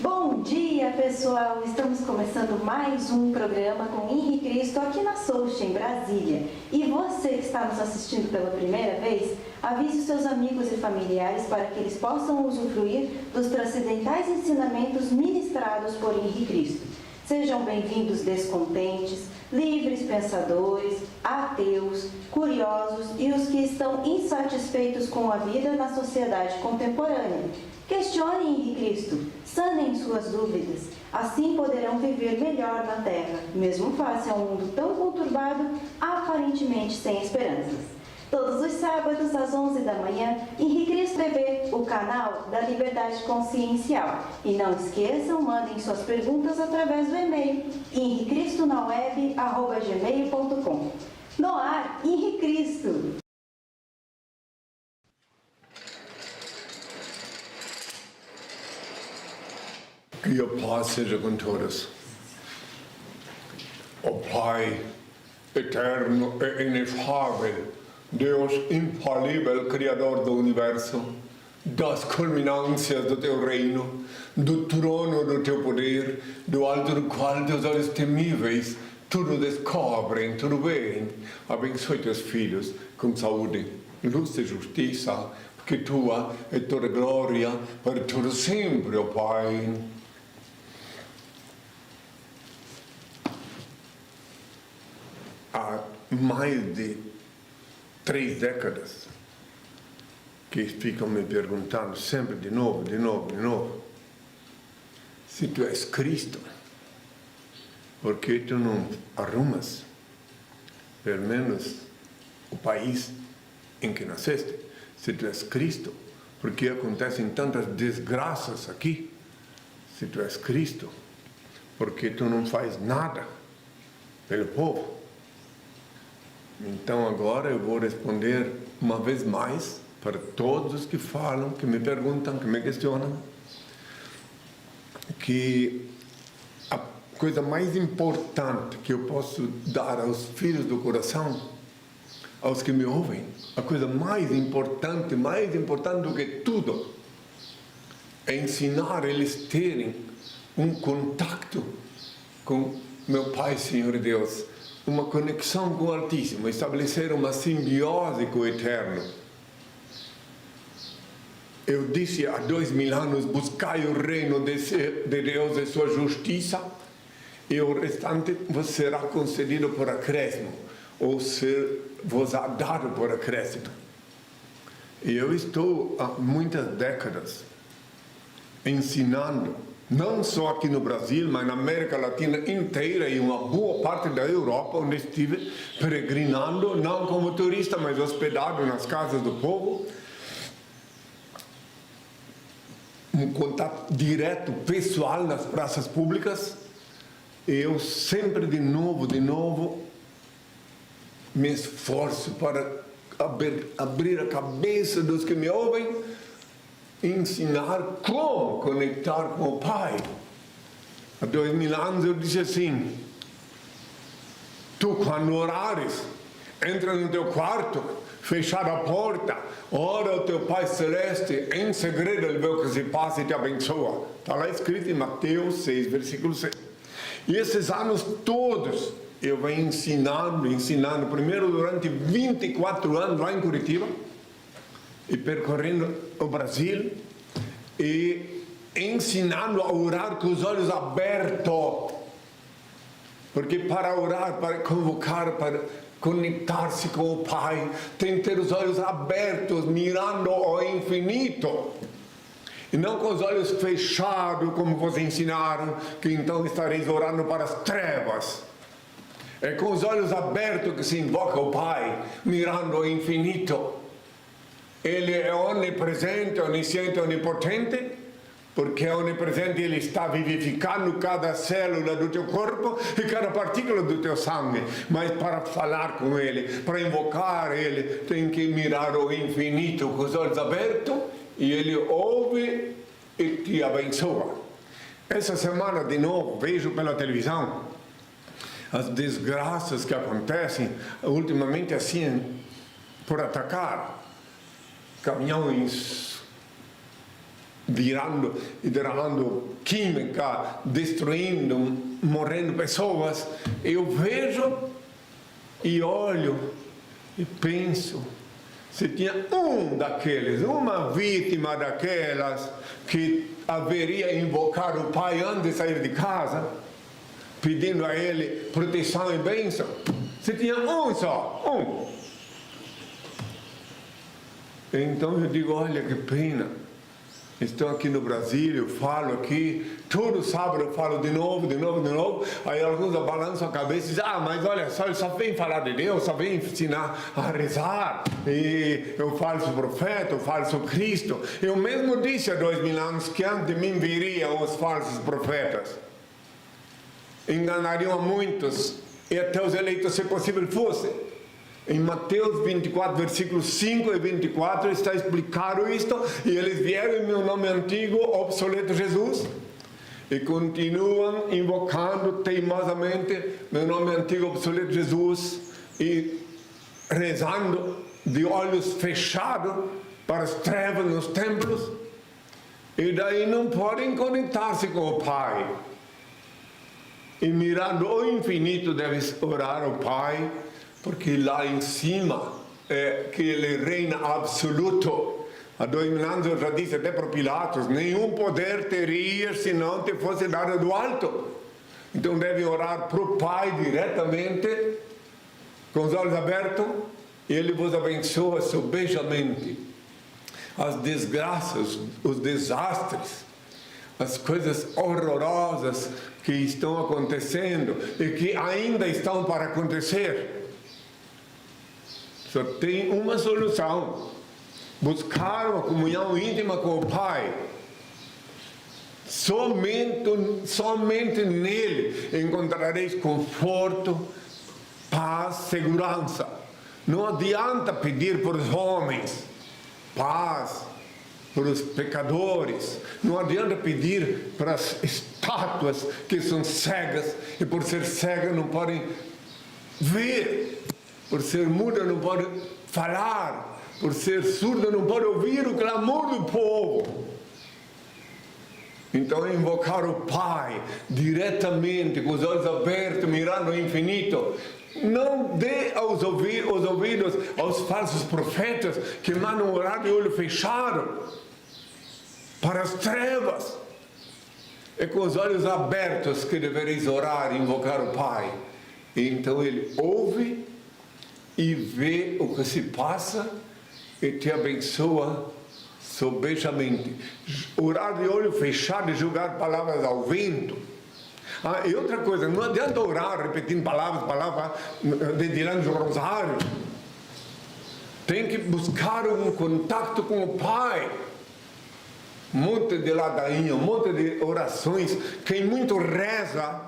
Bom dia, pessoal! Estamos começando mais um programa com Henrique Cristo aqui na Souxa, em Brasília. E você que está nos assistindo pela primeira vez, avise os seus amigos e familiares para que eles possam usufruir dos transcendentais ensinamentos ministrados por Henrique Cristo. Sejam bem-vindos descontentes, livres pensadores, ateus, curiosos e os que estão insatisfeitos com a vida na sociedade contemporânea. Questionem Henrique Cristo, sanem suas dúvidas, assim poderão viver melhor na Terra, mesmo face a um mundo tão conturbado, aparentemente sem esperanças. Todos os sábados, às 11 da manhã, Henrique Cristo TV, o canal da Liberdade Consciencial. E não esqueçam, mandem suas perguntas através do e-mail henriquecristonaweb@gmail.com. No ar, Henrique Cristo! Que a paz seja com todos. O Pai eterno e inefável, Deus infalível, Criador do Universo, das culminâncias do Teu reino, do trono do Teu poder, do alto do qual Teus olhos temíveis tudo descobrem, tudo veem. Abençoe Teus filhos com saúde, luz e justiça, porque Tua é toda glória para todo sempre, ó Pai. Há mais de 3 décadas que ficam me perguntando sempre de novo, se tu és Cristo, por que tu não arrumas, pelo menos, o país em que nasceste? Se tu és Cristo, por que acontecem tantas desgraças aqui? Se tu és Cristo, por que tu não faz nada pelo povo? Então agora eu vou responder uma vez mais para todos os que falam, que me perguntam, que me questionam, que a coisa mais importante que eu posso dar aos filhos do coração, aos que me ouvem, a coisa mais importante do que tudo, é ensinar eles terem um contato com meu Pai, Senhor e Deus, uma conexão com o Altíssimo, estabelecer uma simbiose com o Eterno. Eu disse há 2000 anos, buscai o reino de Deus e sua justiça, e o restante vos será concedido por acréscimo, ou vos-á dado por acréscimo. E eu estou há muitas décadas ensinando, não só aqui no Brasil, mas na América Latina inteira e uma boa parte da Europa, onde estive peregrinando, não como turista, mas hospedado nas casas do povo. Um contato direto, pessoal, nas praças públicas. Eu sempre, de novo, me esforço para abrir a cabeça dos que me ouvem, ensinar como conectar com o Pai. Há 2000 anos eu disse assim: tu, quando orares, entra no teu quarto, fechar a porta, ora ao teu Pai Celeste, em segredo ele vê o que se passa e te abençoa. Está lá escrito em Mateus 6, versículo 6. E esses anos todos eu venho ensinando, primeiro durante 24 anos lá em Curitiba, e percorrendo o Brasil, e ensinando a orar com os olhos abertos, porque para orar, para convocar, para conectar-se com o Pai, tem que ter os olhos abertos, mirando ao infinito, e não com os olhos fechados, como vos ensinaram, que então estareis orando para as trevas. É com os olhos abertos que se invoca o Pai, mirando ao infinito. Ele é onipresente, onisciente, onipotente, porque é onipresente, ele está vivificando cada célula do teu corpo e cada partícula do teu sangue. Mas para falar com ele, para invocar ele, tem que mirar o infinito com os olhos abertos, e ele ouve e te abençoa. Essa semana, de novo, vejo pela televisão as desgraças que acontecem, ultimamente assim, por atacar caminhões virando e derramando química, destruindo, morrendo pessoas, eu vejo e olho e penso, se tinha daqueles, uma vítima daquelas que haveria invocar o pai antes de sair de casa, pedindo a ele proteção e bênção, se tinha só. Então eu digo, olha que pena, estou aqui no Brasil, eu falo aqui, todo sábado eu falo de novo, aí alguns balançam a cabeça e dizem, mas olha só, ele só vem falar de Deus, só vem ensinar a rezar, e o falso profeta, o falso Cristo. Eu mesmo disse há 2000 anos que antes de mim viriam os falsos profetas, enganariam a muitos, e até os eleitos, se possível fosse. Em Mateus 24, versículos 5 e 24 está explicado isto, e eles vieram em meu nome antigo, obsoleto Jesus, e continuam invocando teimosamente meu nome antigo, obsoleto Jesus, e rezando de olhos fechados para as trevas nos templos, e daí não podem conectar-se com o Pai. E mirando o infinito deves orar ao Pai, porque lá em cima é que ele reina absoluto. Há 2000 anos eu já disse até para Pilatos, nenhum poder teria se não te fosse dado do alto. Então deve orar para o Pai diretamente, com os olhos abertos, e Ele vos abençoa sobejamente. As desgraças, os desastres, as coisas horrorosas que estão acontecendo e que ainda estão para acontecer. Só tem uma solução: buscar uma comunhão íntima com o Pai. Somente nele encontrareis conforto, paz, segurança. Não adianta pedir para os homens paz, para os pecadores. Não adianta pedir para as estátuas que são cegas e por ser cegas não podem ver. Por ser muda não pode falar, por ser surda não pode ouvir o clamor do povo. Então invocar o Pai diretamente, com os olhos abertos, mirando o infinito. Não dê os ouvidos aos falsos profetas que mandam orar de olho fechado para as trevas. É com os olhos abertos que devereis orar e invocar o Pai. E então Ele ouve e vê o que se passa e te abençoa sobejamente. Orar de olho fechado e jogar palavras ao vento. E outra coisa, não adianta orar repetindo palavras, dedilhando o rosário. Tem que buscar um contato com o Pai. Um monte de ladainha, um monte de orações. Quem muito reza,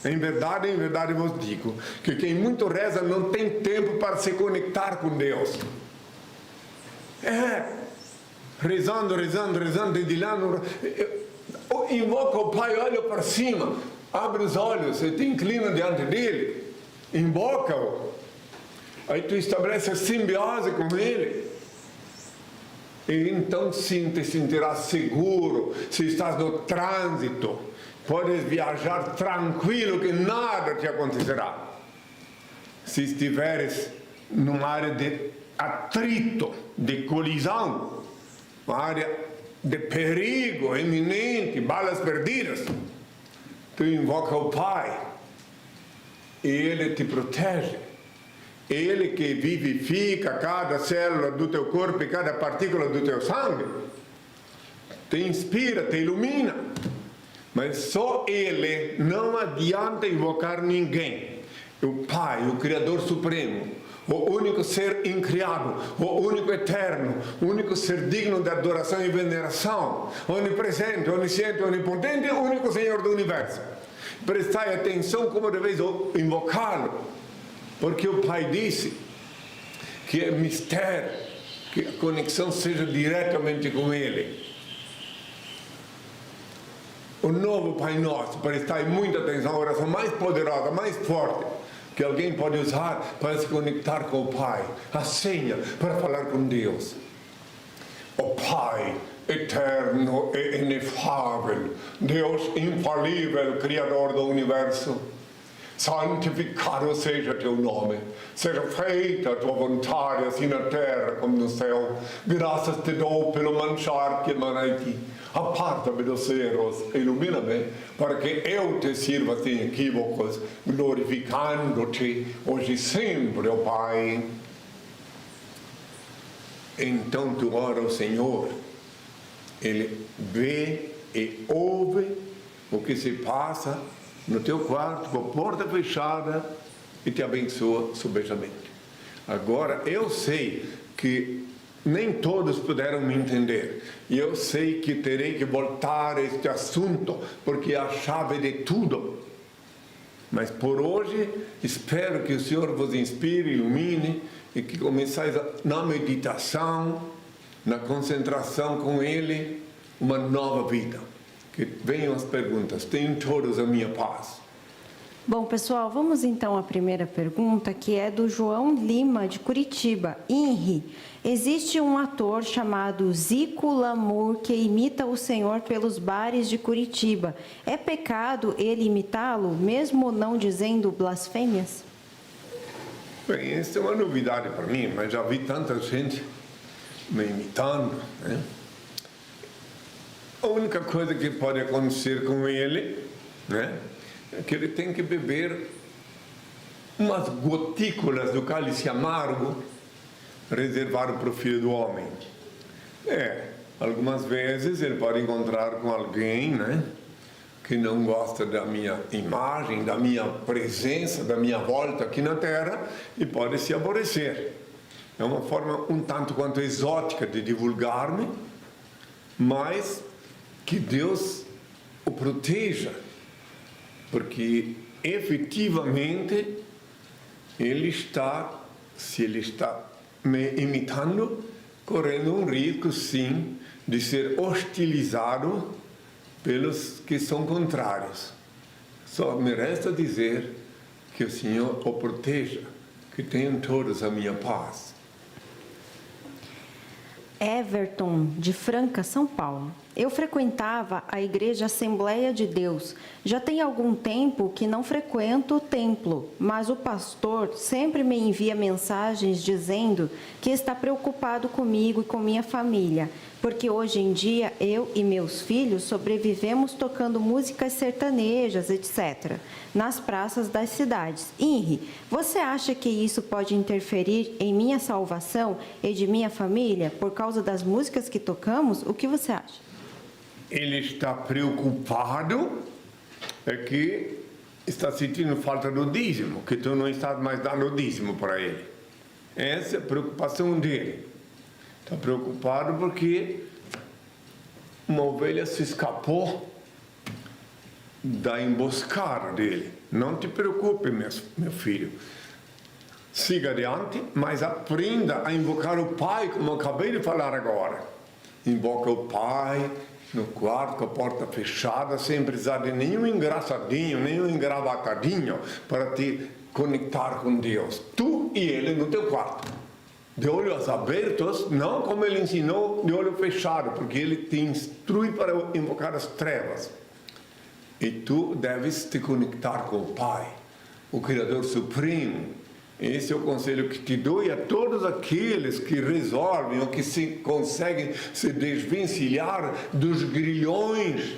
em verdade vos digo, que quem muito reza não tem tempo para se conectar com Deus. Rezando, dedilhando, invoca o Pai, olha para cima, abre os olhos, você te inclina diante dele, invoca-o, aí tu estabelece a simbiose com ele, e então sim te sentirás seguro. Se estás no trânsito, podes viajar tranquilo, que nada te acontecerá. Se estiveres numa área de atrito, de colisão, uma área de perigo iminente, balas perdidas, tu invoca o Pai e Ele te protege. Ele que vivifica cada célula do teu corpo e cada partícula do teu sangue, te inspira, te ilumina. Mas só Ele, não adianta invocar ninguém. O Pai, o Criador Supremo, o único ser incriado, o único eterno, o único ser digno de adoração e veneração, onipresente, onisciente, onipotente, o único Senhor do Universo. Prestai atenção como deveis invocá-lo, porque o Pai disse que é mistério, que a conexão seja diretamente com Ele. O novo Pai Nosso, prestai muita atenção, a oração mais poderosa, mais forte que alguém pode usar para se conectar com o Pai, a senha para falar com Deus. O Pai eterno e inefável, Deus infalível, Criador do Universo, santificado seja teu nome, seja feita a tua vontade, assim na terra como no céu. Graças te dou pelo manchar que emana de ti. Aparta-me dos erros, ilumina-me, para que eu te sirva sem equívocos, glorificando-te hoje e sempre, ó Pai. Então tu ora ao Senhor, Ele vê e ouve o que se passa no teu quarto, com a porta fechada, e te abençoa subitamente. Agora, eu sei que nem todos puderam me entender, e eu sei que terei que voltar a este assunto, porque é a chave de tudo. Mas por hoje, espero que o Senhor vos inspire, ilumine, e que começais na meditação, na concentração com Ele, uma nova vida. Que venham as perguntas, tenham todos a minha paz. Bom, pessoal, vamos então à primeira pergunta, que é do João Lima, de Curitiba. Henri, existe um ator chamado Zico Lamour que imita o Senhor pelos bares de Curitiba. É pecado ele imitá-lo, mesmo não dizendo blasfêmias? Bem, isso é uma novidade para mim, mas já vi tanta gente me imitando, né? A única coisa que pode acontecer com ele, né, é que ele tem que beber umas gotículas do cálice amargo reservado para o Filho do Homem. Algumas vezes ele pode encontrar com alguém, né, que não gosta da minha imagem, da minha presença, da minha volta aqui na Terra, e pode se aborrecer. É uma forma um tanto quanto exótica de divulgar-me, mas que Deus o proteja, porque efetivamente ele está, se ele está me imitando, correndo um risco, sim, de ser hostilizado pelos que são contrários. Só me resta dizer que o Senhor o proteja, que tenham todos a minha paz. Everton, de Franca, São Paulo. Eu frequentava a Igreja Assembleia de Deus. Já tem algum tempo que não frequento o templo, mas o pastor sempre me envia mensagens dizendo que está preocupado comigo e com minha família, porque hoje em dia eu e meus filhos sobrevivemos tocando músicas sertanejas, etc., nas praças das cidades. Henri, você acha que isso pode interferir em minha salvação e de minha família por causa das músicas que tocamos? O que você acha? Ele está preocupado, é que está sentindo falta do dízimo, que tu não estás mais dando o dízimo para ele. Essa é a preocupação dele. Está preocupado porque uma ovelha se escapou da emboscada dele. Não te preocupe, meu filho. Siga adiante, mas aprenda a invocar o Pai, como eu acabei de falar agora. Invoca o Pai no quarto, com a porta fechada, sem precisar de nenhum engraçadinho, nenhum engravatadinho para te conectar com Deus. Tu e ele no teu quarto. De olhos abertos, não como ele ensinou, de olho fechado, porque ele te instrui para invocar as trevas. E tu deves te conectar com o Pai, o Criador Supremo. Esse é o conselho que te dou, e a todos aqueles que resolvem ou que conseguem se desvencilhar dos grilhões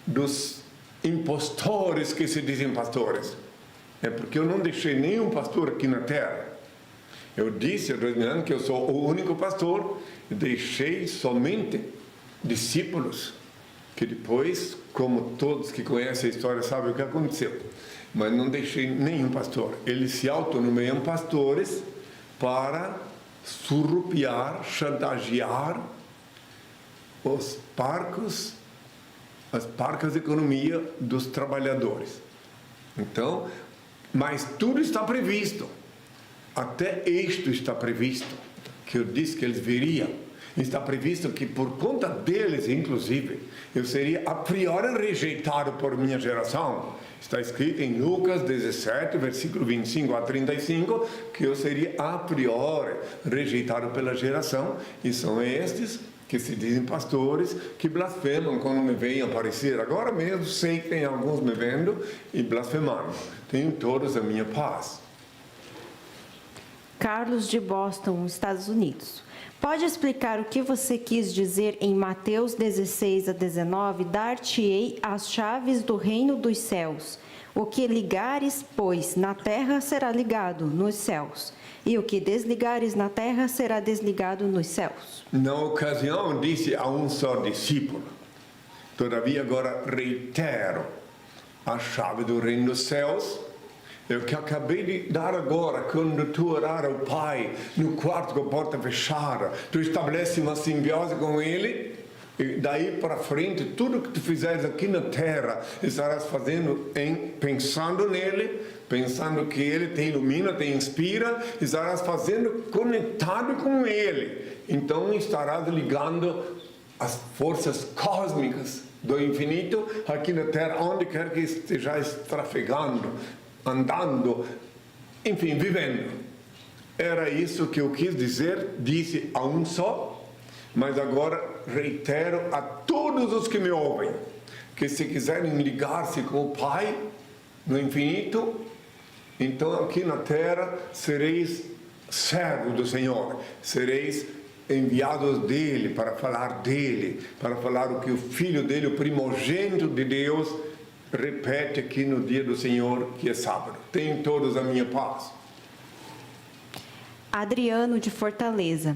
dos impostores que se dizem pastores. É porque eu não deixei nenhum pastor aqui na terra. Eu disse há 2 anos que eu sou o único pastor, e deixei somente discípulos, que depois, como todos que conhecem a história sabem o que aconteceu. Mas não deixei nenhum pastor. Eles se autonomeiam pastores para surrupiar, chantagear as parcas de economia dos trabalhadores. Então, mas tudo está previsto. Até isto está previsto, que eu disse que eles viriam. Está previsto que por conta deles, inclusive, eu seria a priori rejeitado por minha geração. Está escrito em Lucas 17, versículo 25 a 35, que eu seria a priori rejeitado pela geração, e são estes que se dizem pastores, que blasfemam quando me veem aparecer. Agora mesmo sei que tem alguns me vendo e blasfemando. Tenho todos a minha paz. Carlos de Boston, Estados Unidos. Pode explicar o que você quis dizer em Mateus 16:19? Dar-te-ei as chaves do reino dos céus. O que ligares, pois, na terra será ligado nos céus, e o que desligares na terra será desligado nos céus. Na ocasião, disse a um só discípulo. Todavia, agora reitero a chave do reino dos céus. Eu que acabei de dar agora, quando tu orar ao Pai, no quarto com a porta fechada, tu estabelece uma simbiose com Ele, e daí para frente, tudo que tu fizeres aqui na terra, estarás fazendo pensando nele, pensando que Ele te ilumina, te inspira, estarás fazendo conectado com Ele. Então estarás ligando as forças cósmicas do infinito aqui na terra, onde quer que estejais trafegando, andando, enfim, vivendo. Era isso que eu quis dizer, disse a um só, mas agora reitero a todos os que me ouvem, que se quiserem ligar-se com o Pai no infinito, então aqui na terra sereis servos do Senhor, sereis enviados dele, para falar o que o Filho dele, o primogênito de Deus, repete aqui no dia do Senhor, que é sábado. Tenham todos a minha paz. Adriano de Fortaleza.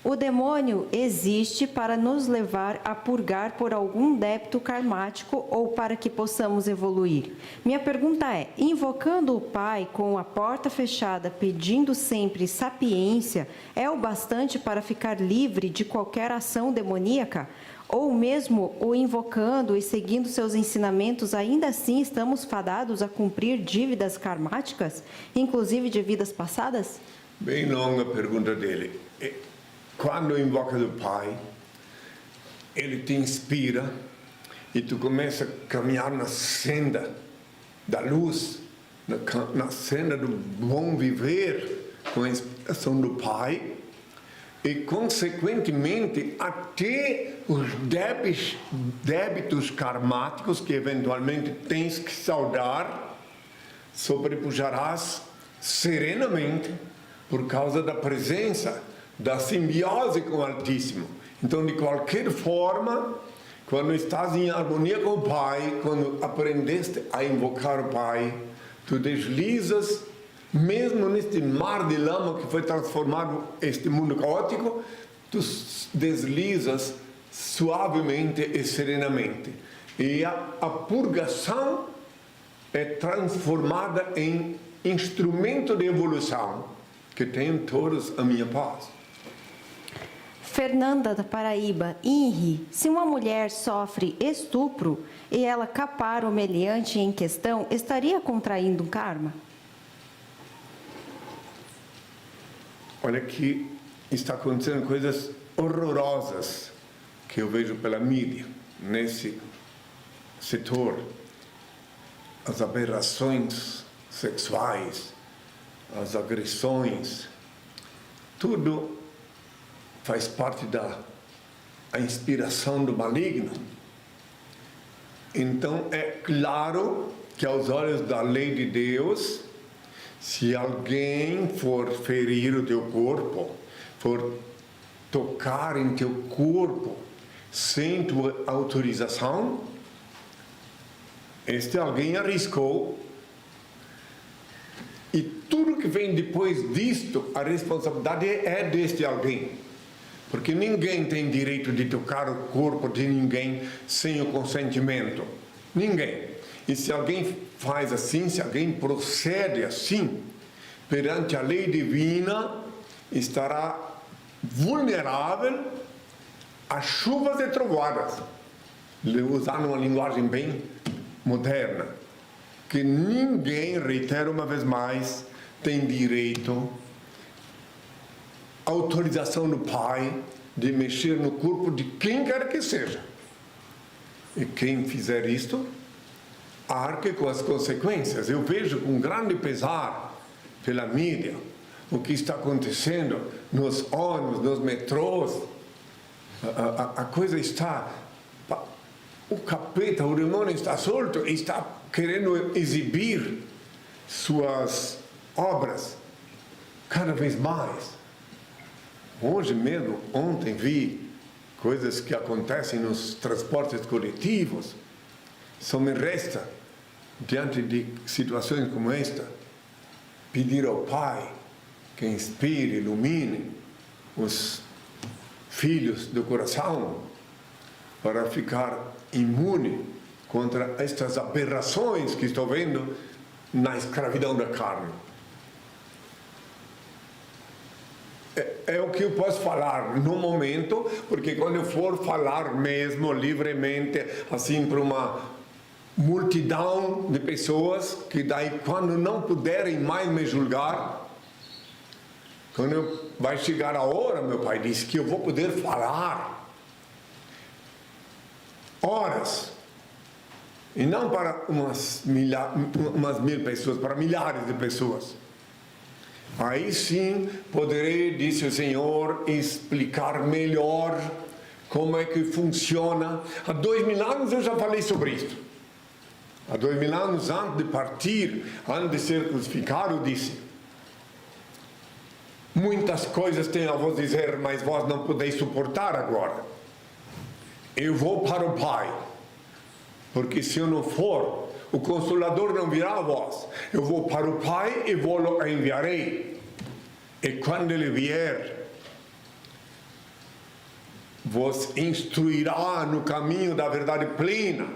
O demônio existe para nos levar a purgar por algum débito karmático ou para que possamos evoluir. Minha pergunta é, invocando o Pai com a porta fechada, pedindo sempre sapiência, é o bastante para ficar livre de qualquer ação demoníaca? Ou mesmo o invocando e seguindo seus ensinamentos, ainda assim estamos fadados a cumprir dívidas karmáticas, inclusive de vidas passadas? Bem longa a pergunta dele. Quando invocas o Pai, Ele te inspira e tu começa a caminhar na senda da luz, na senda do bom viver, com a inspiração do Pai, e, consequentemente, até os débitos karmáticos que eventualmente tens que saldar, sobrepujarás serenamente por causa da presença, da simbiose com o Altíssimo. Então, de qualquer forma, quando estás em harmonia com o Pai, quando aprendeste a invocar o Pai, tu deslizas, mesmo neste mar de lama que foi transformado este mundo caótico, tu deslizas suavemente e serenamente. E a purgação é transformada em instrumento de evolução, que tenham todos a minha paz. Fernanda da Paraíba, INRI, se uma mulher sofre estupro e ela capar o meliante em questão, estaria contraindo um karma? Olha que está acontecendo coisas horrorosas que eu vejo pela mídia, nesse setor. As aberrações sexuais, as agressões, tudo faz parte da inspiração do maligno. Então é claro que aos olhos da lei de Deus, se alguém for ferir o teu corpo, for tocar em teu corpo sem tua autorização, este alguém arriscou. E tudo que vem depois disto, a responsabilidade é deste alguém. Porque ninguém tem direito de tocar o corpo de ninguém sem o consentimento. Ninguém. E se alguém faz assim, se alguém procede assim, perante a lei divina, estará vulnerável a chuvas e trovoadas. Usando uma linguagem bem moderna. Que ninguém, reitero uma vez mais, tem direito, autorização do Pai, de mexer no corpo de quem quer que seja. E quem fizer isto, arque com as consequências. Eu vejo com grande pesar pela mídia o que está acontecendo nos ônibus, nos metrôs, A coisa está... O capeta, o demônio está solto e está querendo exibir suas obras cada vez mais. Hoje mesmo, ontem vi coisas que acontecem nos transportes coletivos. Só me resta, diante de situações como esta, pedir ao Pai que inspire, ilumine os filhos do coração para ficar imune contra estas aberrações que estou vendo na escravidão da carne. É o que eu posso falar no momento, porque quando eu for falar mesmo livremente, assim, para uma multidão de pessoas, que daí quando não puderem mais me julgar, quando vai chegar a hora, meu pai disse, que eu vou poder falar horas, e não para umas 1.000 pessoas, para milhares de pessoas. Aí sim poderei, disse o Senhor, explicar melhor como é que funciona. Há 2.000 anos eu já falei sobre isso. Há 2.000 anos antes de partir, antes de ser crucificado, eu disse: muitas coisas tenho a vos dizer, mas vós não podeis suportar agora. Eu vou para o Pai, porque se eu não for, o Consolador não virá a vós. Eu vou para o Pai e vou-lo enviarei. E quando Ele vier, vos instruirá no caminho da verdade plena,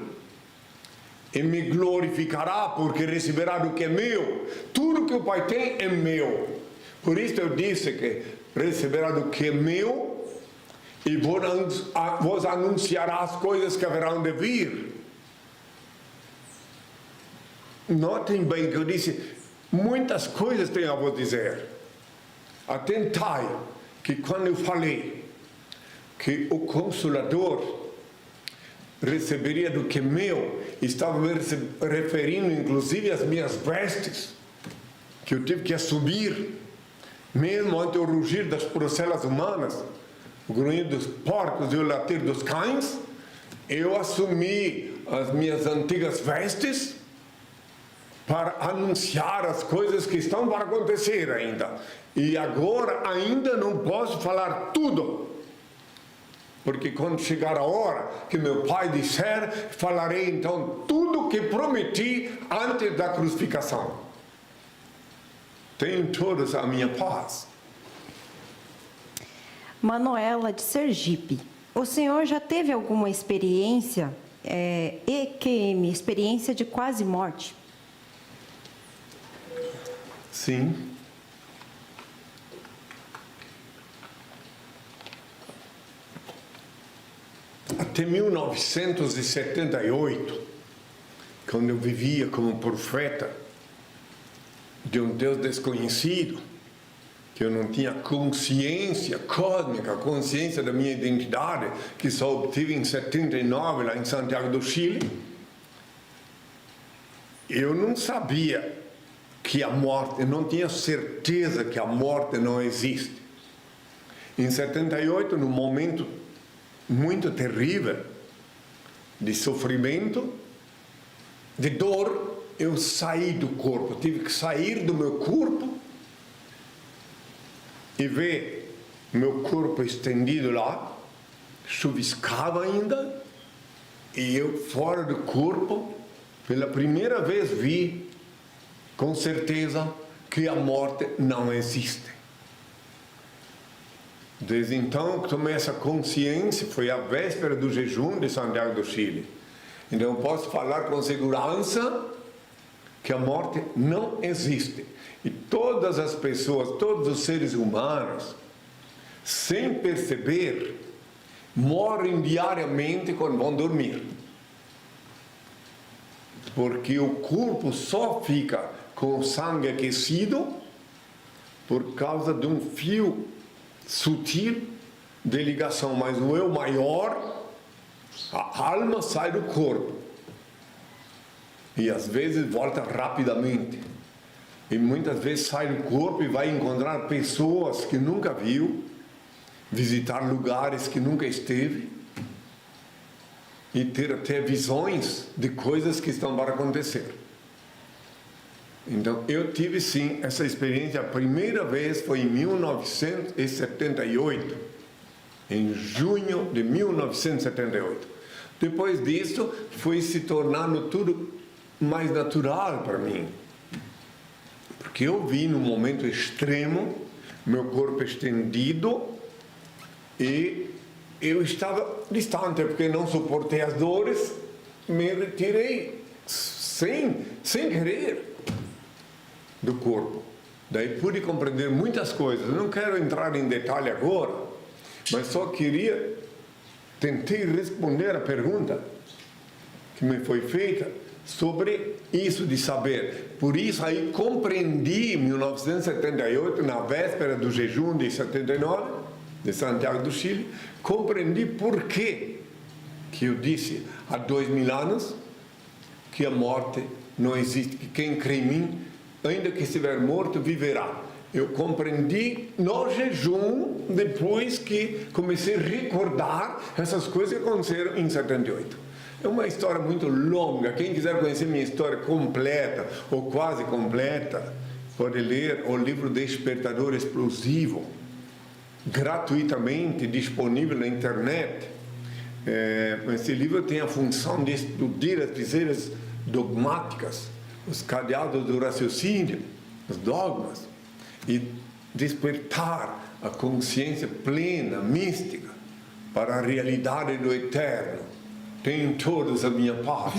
e me glorificará, porque receberá do que é meu. Tudo que o Pai tem é meu. Por isso eu disse que receberá do que é meu, e vos anunciará as coisas que haverão de vir. Notem bem que eu disse, muitas coisas tenho a vos dizer. Atentai que quando eu falei que o Consolador receberia do que é meu, estava me referindo inclusive às minhas vestes, que eu tive que assumir, mesmo ante o rugir das procelas humanas, o grunhir dos porcos e o latir dos cães. Eu assumi as minhas antigas vestes para anunciar as coisas que estão para acontecer ainda. E agora ainda não posso falar tudo, porque quando chegar a hora que meu Pai disser, falarei então tudo o que prometi antes da crucificação. Tenham todos a minha paz. Manuela de Sergipe. O senhor já teve alguma experiência, EQM, experiência de quase morte? Sim. Até 1978, quando eu vivia como profeta de um Deus desconhecido, que eu não tinha consciência cósmica, consciência da minha identidade, que só obtive em 79, lá em Santiago do Chile, eu não sabia que a morte, eu não tinha certeza que a morte não existe. Em 78, num momento muito terrível, de sofrimento, de dor, eu saí do corpo, tive que sair do meu corpo e ver meu corpo estendido lá, chuviscava ainda, e eu fora do corpo, pela primeira vez vi, com certeza, que a morte não existe. Desde então que tomei essa consciência, foi a véspera do jejum de Santiago do Chile. Então eu posso falar com segurança que a morte não existe. E todas as pessoas, todos os seres humanos, sem perceber, morrem diariamente quando vão dormir. Porque o corpo só fica com o sangue aquecido por causa de um fio sutil de ligação, mas o eu maior, a alma sai do corpo e às vezes volta rapidamente, e muitas vezes sai do corpo e vai encontrar pessoas que nunca viu, visitar lugares que nunca esteve e ter até visões de coisas que estão para acontecer. Então, eu tive sim essa experiência. A primeira vez foi em 1978, em junho de 1978. Depois disso, foi se tornando tudo mais natural para mim. Porque eu vi num momento extremo, meu corpo estendido, e eu estava distante, porque não suportei as dores, me retirei sem querer do corpo. Daí pude compreender muitas coisas. Eu não quero entrar em detalhe agora, mas só tentei responder a pergunta que me foi feita sobre isso de saber. Por isso aí compreendi em 1978, na véspera do jejum de 79, de Santiago do Chile, compreendi por que eu disse há 2000 anos que a morte não existe, que quem crê em mim, ainda que estiver morto, viverá. Eu compreendi no jejum, depois que comecei a recordar essas coisas que aconteceram em 78. É uma história muito longa. Quem quiser conhecer minha história completa, ou quase completa, pode ler o livro Despertador Explosivo, gratuitamente disponível na internet. Esse livro tem a função de estudar as viseiras dogmáticas, os cadeados do raciocínio, os dogmas, e despertar a consciência plena, mística, para a realidade do eterno. Tenham todos a minha paz.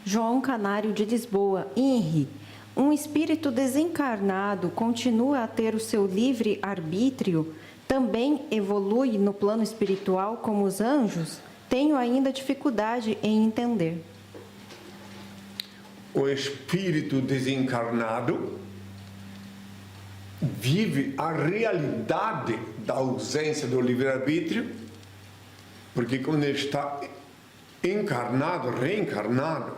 João Canário de Lisboa. Henri, um espírito desencarnado continua a ter o seu livre arbítrio? Também evolui no plano espiritual como os anjos? Tenho ainda dificuldade em entender. O espírito desencarnado vive a realidade da ausência do livre-arbítrio, porque quando ele está encarnado, reencarnado,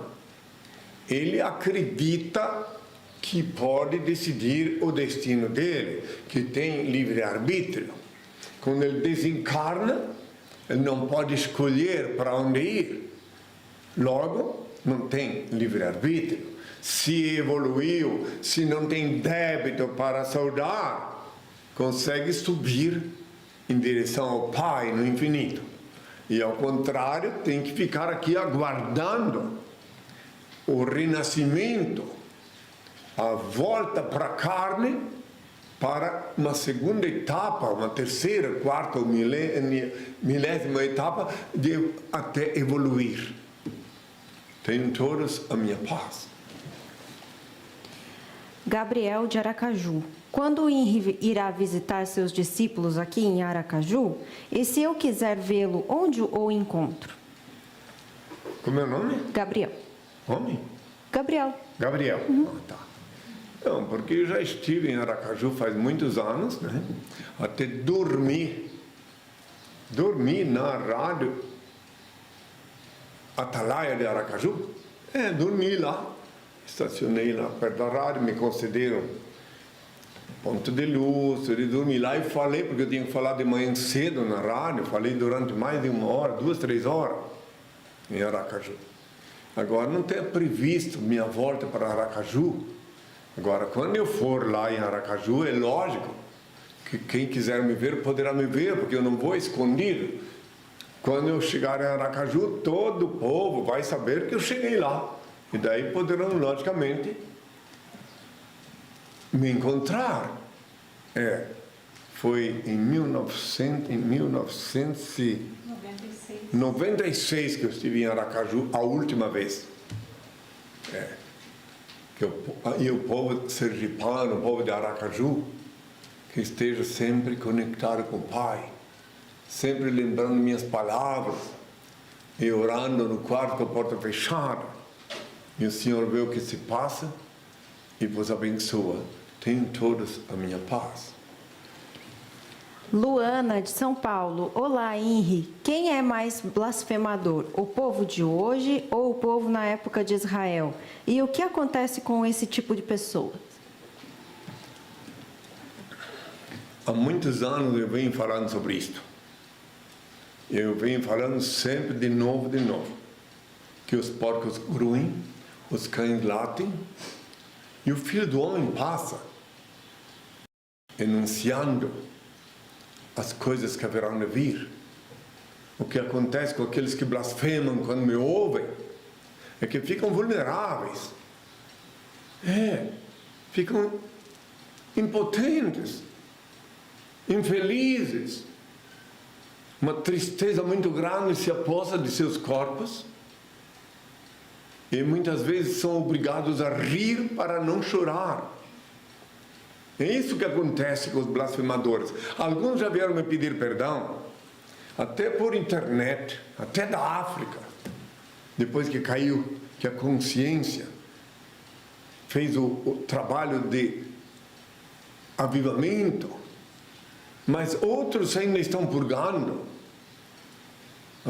ele acredita que pode decidir o destino dele, que tem livre-arbítrio. Quando ele desencarna, ele não pode escolher para onde ir. Logo, não tem livre-arbítrio. Se evoluiu, se não tem débito para saudar, consegue subir em direção ao Pai no infinito. E ao contrário, tem que ficar aqui aguardando o renascimento, a volta para a carne, para uma segunda etapa, uma terceira, quarta ou milésima etapa, de até evoluir. Tenham todos a minha paz. Gabriel de Aracaju. Quando o Henri irá visitar seus discípulos aqui em Aracaju? E se eu quiser vê-lo, onde o encontro? Como é o nome? Gabriel. Homem? Gabriel. Gabriel. Tá. Não, porque eu já estive em Aracaju faz muitos anos, né? Até dormi na rádio Atalaia de Aracaju. Dormi lá. Estacionei lá perto da rádio, me concederam ponto de luz, eu dormi lá e falei, porque eu tinha que falar de manhã cedo na rádio, falei durante mais de 1 hora, 2, 3 horas em Aracaju. Agora não tenho previsto minha volta para Aracaju. Agora, quando eu for lá em Aracaju, é lógico que quem quiser me ver poderá me ver, porque eu não vou escondido. Quando eu chegar em Aracaju, todo o povo vai saber que eu cheguei lá. E daí poderão, logicamente, me encontrar. Foi em 1996 que eu estive em Aracaju a última vez. E o povo sergipano, o povo de Aracaju, que esteja sempre conectado com o Pai, sempre lembrando minhas palavras, e orando no quarto com a porta fechada. E o Senhor vê o que se passa e vos abençoa. Tenham todos a minha paz. Luana, de São Paulo. Olá, Henri. Quem é mais blasfemador? O povo de hoje ou o povo na época de Israel? E o que acontece com esse tipo de pessoas? há muitos anos eu venho falando sobre isto. Eu venho falando sempre de novo, que os porcos gruem, os cães latem, e o Filho do Homem passa, enunciando as coisas que haverão de vir. O que acontece com aqueles que blasfemam quando me ouvem é que ficam vulneráveis. Ficam impotentes, infelizes. Uma tristeza muito grande se aposta de seus corpos e muitas vezes são obrigados a rir para não chorar. É isso que acontece com os blasfemadores. Alguns já vieram me pedir perdão, até por internet, até da África, depois que caiu, que a consciência fez o trabalho de avivamento, mas outros ainda estão purgando,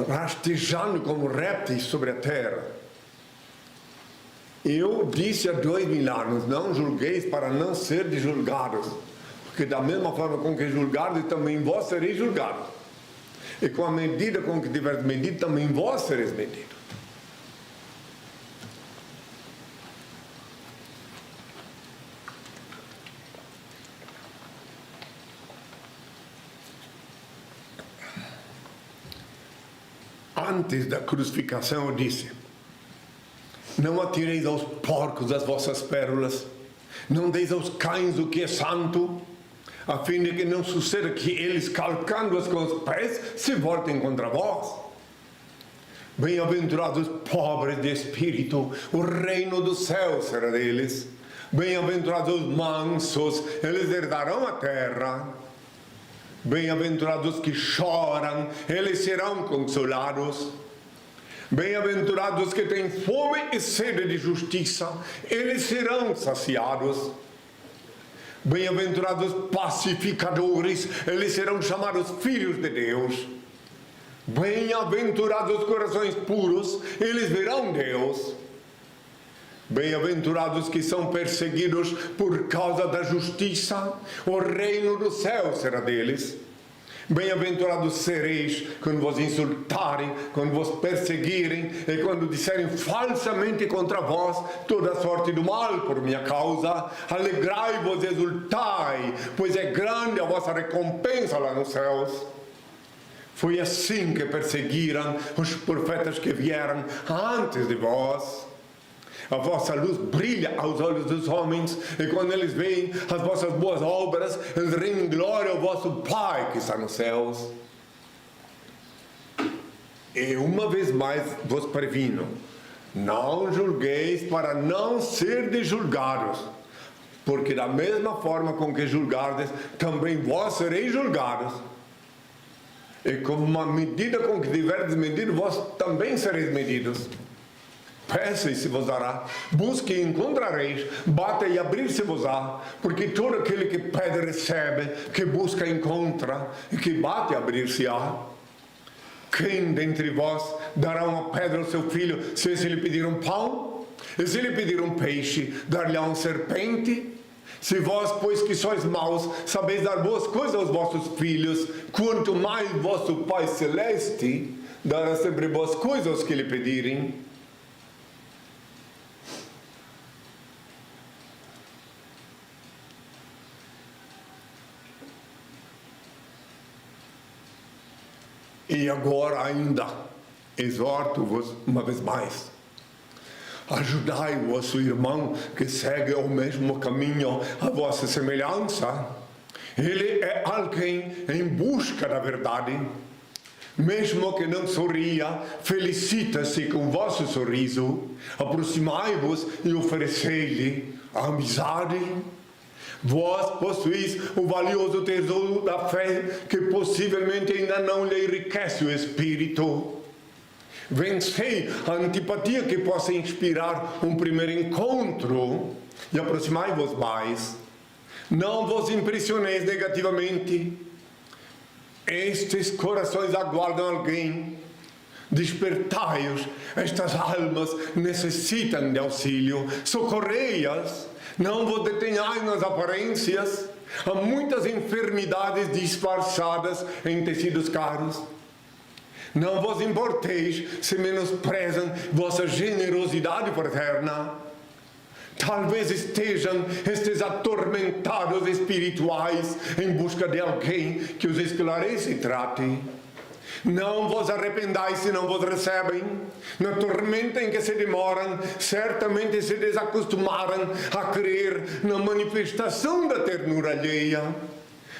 rastejando como répteis sobre a terra. Eu disse há 2000 anos, não julgueis para não ser julgados, porque da mesma forma com que julgardes, também vós sereis julgados. E com a medida com que tiveres medido, também vós sereis medidos. Antes da crucificação eu disse: não atireis aos porcos as vossas pérolas, não deis aos cães o que é santo, a fim de que não suceda que eles, calcando-as com os pés, se voltem contra vós. Bem-aventurados pobres de espírito, o reino do céu será deles. Bem-aventurados os mansos, eles herdarão a terra. Bem-aventurados que choram, eles serão consolados. Bem-aventurados que têm fome e sede de justiça, eles serão saciados. Bem-aventurados pacificadores, eles serão chamados filhos de Deus. Bem-aventurados corações puros, eles verão Deus. Bem-aventurados que são perseguidos por causa da justiça, o reino do céu será deles. Bem-aventurados sereis quando vos insultarem, quando vos perseguirem e quando disserem falsamente contra vós toda sorte do mal por minha causa. Alegrai-vos e exultai, pois é grande a vossa recompensa lá nos céus. Foi assim que perseguiram os profetas que vieram antes de vós. A vossa luz brilha aos olhos dos homens, e quando eles veem as vossas boas obras, eles rendem glória ao vosso Pai que está nos céus. E uma vez mais vos previno: não julgueis para não serdes julgados, porque da mesma forma com que julgardes, também vós sereis julgados. E com uma medida com que tiverdes medido, vós também sereis medidos. Peça e se vos dará, busque e encontrareis, bata e abrir-se-vos-á, porque todo aquele que pede recebe, que busca encontra, e que bate abrir-se-á. Quem dentre vós dará uma pedra ao seu filho, se lhe pedir um pão? E se lhe pedir um peixe, dar-lhe uma serpente? Se vós, pois que sois maus, sabeis dar boas coisas aos vossos filhos, quanto mais vosso Pai Celeste dará sempre boas coisas aos que lhe pedirem. E agora ainda, exorto-vos uma vez mais: ajudai o vosso irmão que segue o mesmo caminho, a vossa semelhança. Ele é alguém em busca da verdade. Mesmo que não sorria, felicita-se com o vosso sorriso. Aproximai-vos e oferecei-lhe a amizade. Vós possuís o valioso tesouro da fé, que possivelmente ainda não lhe enriquece o espírito. Vencei a antipatia que possa inspirar um primeiro encontro e aproximai-vos mais. Não vos impressioneis negativamente. Estes corações aguardam alguém. Despertai-os, estas almas necessitam de auxílio. Socorrei-as. Não vos detenhais nas aparências. Há muitas enfermidades disfarçadas em tecidos caros. Não vos importeis se menosprezam vossa generosidade fraterna. Talvez estejam estes atormentados espirituais em busca de alguém que os esclareça e trate. Não vos arrependais se não vos recebem. Na tormenta em que se demoram, certamente se desacostumaram a crer na manifestação da ternura alheia.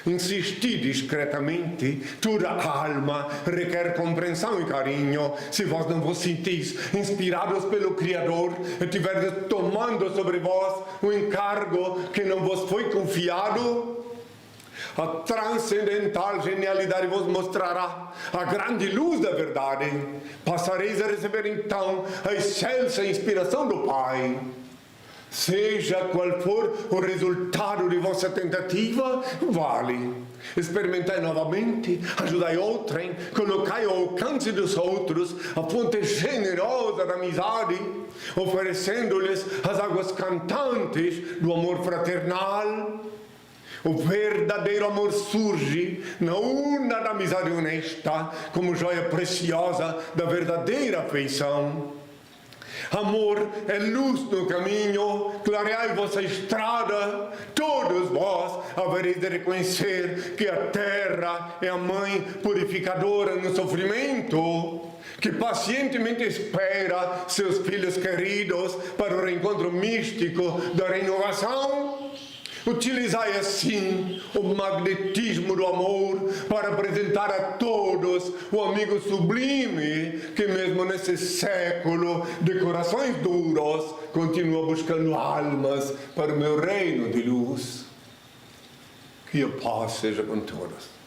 Insisti discretamente, toda alma requer compreensão e carinho. Se vós não vos sentis inspirados pelo Criador e tiverdes tomando sobre vós o encargo que não vos foi confiado, a transcendental genialidade vos mostrará a grande luz da verdade. Passareis a receber então a excelsa inspiração do Pai. Seja qual for o resultado de vossa tentativa, vale. Experimentai novamente, ajudai outrem, colocai ao alcance dos outros a fonte generosa da amizade, oferecendo-lhes as águas cantantes do amor fraternal. O verdadeiro amor surge na urna da amizade honesta, como joia preciosa da verdadeira afeição. Amor é luz no caminho, clareai vossa estrada. Todos vós havereis de reconhecer que a terra é a mãe purificadora no sofrimento, que pacientemente espera seus filhos queridos para o reencontro místico da renovação. Utilizai assim o magnetismo do amor para apresentar a todos o amigo sublime que mesmo nesse século de corações duros continua buscando almas para o meu reino de luz. Que a paz seja com todos.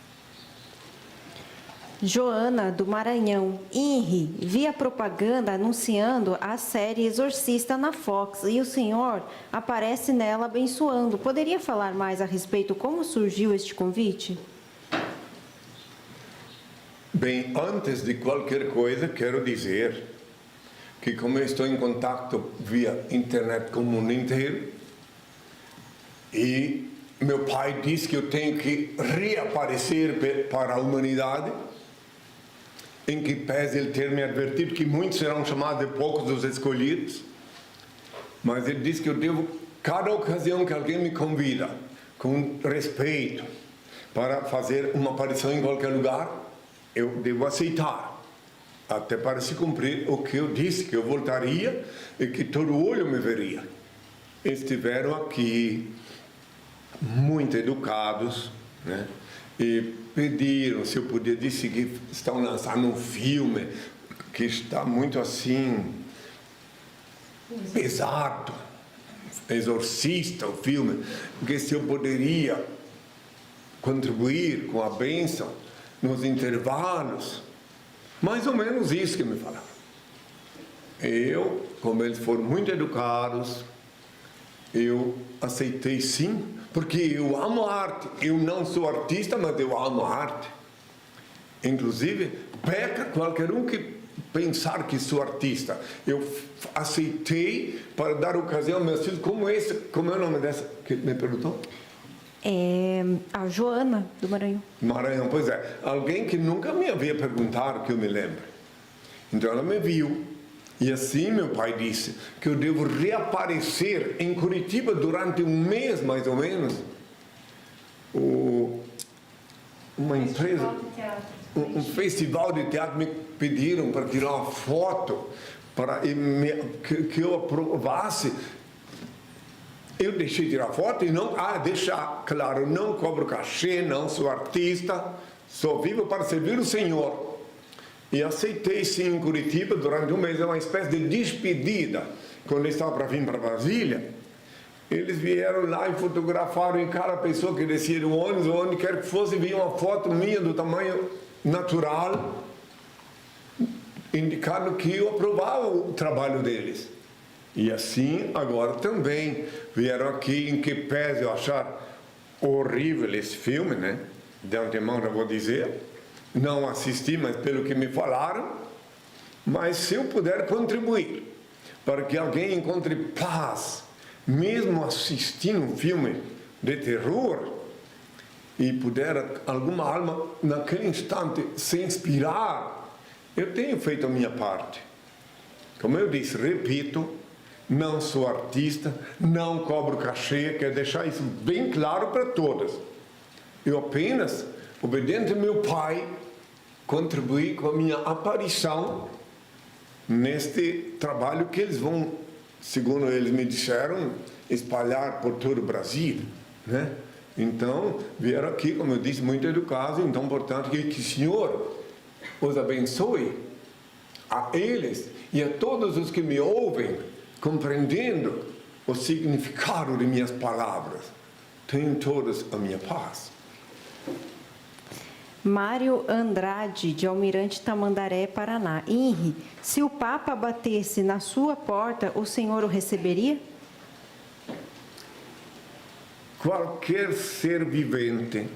Joana, do Maranhão. Henri, vi a propaganda anunciando a série Exorcista na Fox e o senhor aparece nela abençoando. Poderia falar mais a respeito como surgiu este convite? Bem, antes de qualquer coisa, quero dizer que como eu estou em contato via internet com o mundo inteiro, e meu pai disse que eu tenho que reaparecer para a humanidade, em que pese ele ter me advertido que muitos serão chamados de poucos os escolhidos, mas ele disse que eu devo, cada ocasião que alguém me convida, com respeito, para fazer uma aparição em qualquer lugar, eu devo aceitar, até para se cumprir o que eu disse, que eu voltaria e que todo olho me veria. Estiveram aqui muito educados, né? E pediram se eu podia, disse que estão lançando um filme que está muito assim pesado, Exorcista, o filme, porque se eu poderia contribuir com a bênção nos intervalos, mais ou menos isso que me falaram. Eu, como eles foram muito educados, eu aceitei sim, porque eu amo a arte. Eu não sou artista, mas eu amo a arte. Inclusive, peca qualquer um que pensar que sou artista. Eu aceitei para dar ocasião aos meus filhos, como é o nome dessa que me perguntou? É a Joana, do Maranhão. Maranhão, pois é. Alguém que nunca me havia perguntado, que eu me lembro. Então ela me viu. E assim meu pai disse que eu devo reaparecer em Curitiba durante um mês, mais ou menos. Uma empresa, um festival de teatro me pediram para tirar uma foto, para que eu aprovasse. Eu deixei tirar foto e não, deixar claro, não cobro cachê, não sou artista, só vivo para servir o Senhor. E aceitei sim em Curitiba durante um mês, uma espécie de despedida. Quando eu estava para vir para Brasília, eles vieram lá e fotografaram em cada pessoa que descia do ônibus, onde quer que fosse, via uma foto minha do tamanho natural, indicando que eu aprovava o trabalho deles. E assim, agora também, vieram aqui, em que pese eu achar horrível esse filme, né? De antemão já vou dizer. Não assisti, mas pelo que me falaram, mas se eu puder contribuir para que alguém encontre paz, mesmo assistindo um filme de terror, e puder alguma alma naquele instante se inspirar, eu tenho feito a minha parte. Como eu disse, repito, não sou artista, não cobro cachê, quero deixar isso bem claro para todas. Eu apenas, obediente ao meu pai, contribuí com a minha aparição neste trabalho que eles vão, segundo eles me disseram, espalhar por todo o Brasil, né? Então, vieram aqui, como eu disse, muito educados, então, portanto, que o Senhor os abençoe, a eles e a todos os que me ouvem, compreendendo o significado de minhas palavras. Tenham todos a minha paz. Mário Andrade, de Almirante Tamandaré, Paraná. Henri, se o Papa batesse na sua porta, o senhor o receberia? Qualquer ser vivente